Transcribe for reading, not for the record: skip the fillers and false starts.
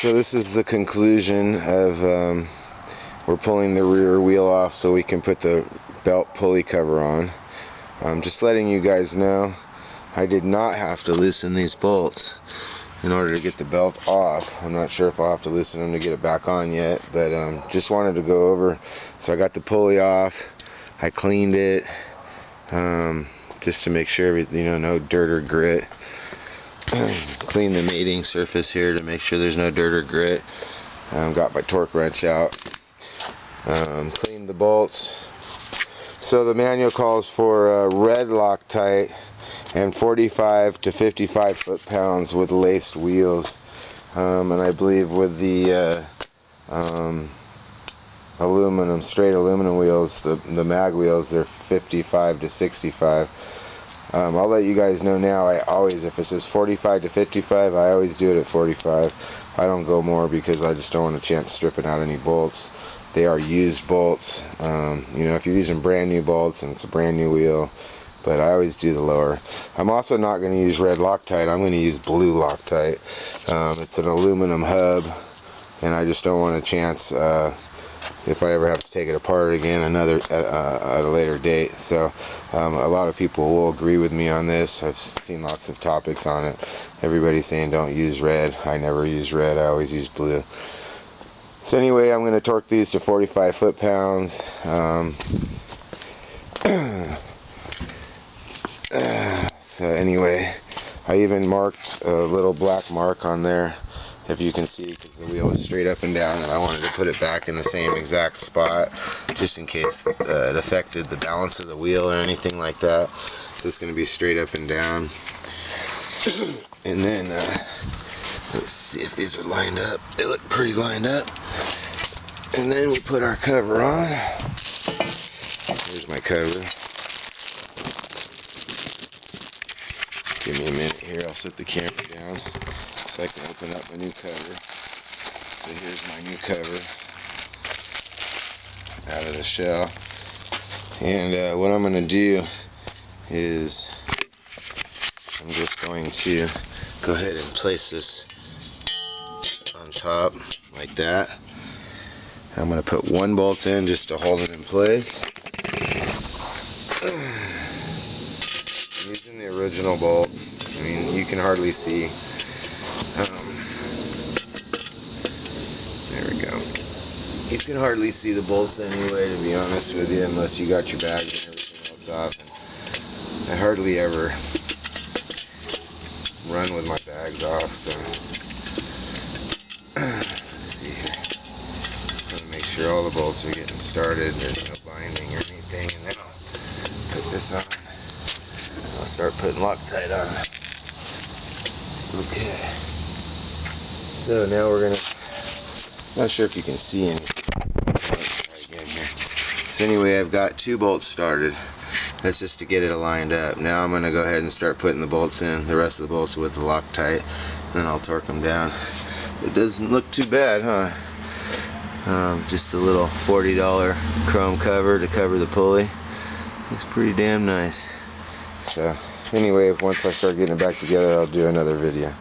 So this is the conclusion of we're pulling the rear wheel off so we can put the belt pulley cover on. Just letting you guys know, I did not have to loosen these bolts in order to get the belt off. I'm not sure if I'll have to loosen them to get it back on yet, but just wanted to go over. So I got the pulley off, I cleaned it just to make sure, no dirt or grit. Clean the mating surface here to make sure there's no dirt or grit. Got my torque wrench out. Cleaned the bolts. So the manual calls for red Loctite and 45 to 55 foot-pounds with laced wheels. And I believe with the straight aluminum wheels, the mag wheels, they're 55 to 65. I'll let you guys know now, if it says 45 to 55, I always do it at 45. I don't go more because I just don't want a chance stripping out any bolts. They are used bolts. If you're using brand new bolts and it's a brand new wheel, but I always do the lower. I'm also not going to use red Loctite. I'm going to use blue Loctite. It's an aluminum hub, and I just don't want a chance if I ever have to take it apart again at a later date. So a lot of people will agree with me on this. I've seen lots of topics on it. Everybody's saying don't use red. I never use red. I always use blue. So anyway, I'm going to torque these to 45 foot-pounds. So anyway, I even marked a little black mark on there, if you can see, because the wheel was straight up and down, and I wanted to put it back in the same exact spot just in case it affected the balance of the wheel or anything like that. So it's going to be straight up and down. And then let's see if these are lined up. They look pretty lined up. And then we put our cover on. Here's my cover. Give me a minute here, I'll set the camera down so I can open up my new cover. So here's my new cover out of the shell. And what I'm going to do is I'm just going to go ahead and place this on top like that. I'm going to put one bolt in just to hold it in place. I'm using the original bolts. I mean, you can hardly see. There we go. You can hardly see the bolts anyway, to be honest with you, unless you got your bags and everything else off. And I hardly ever run with my bags off, so let's see here. I'm going to make sure all the bolts are getting started. There's no binding or anything, and then I'll put this on. I'll start putting Loctite on. Okay. So now we're gonna. Not sure if you can see anything. Let's try again here. So anyway, I've got two bolts started. That's just to get it aligned up. Now I'm gonna go ahead and start putting the bolts in. The rest of the bolts with the Loctite. Then I'll torque them down. It doesn't look too bad, huh? Just a little $40 chrome cover to cover the pulley. Looks pretty damn nice. So anyway, once I start getting it back together, I'll do another video.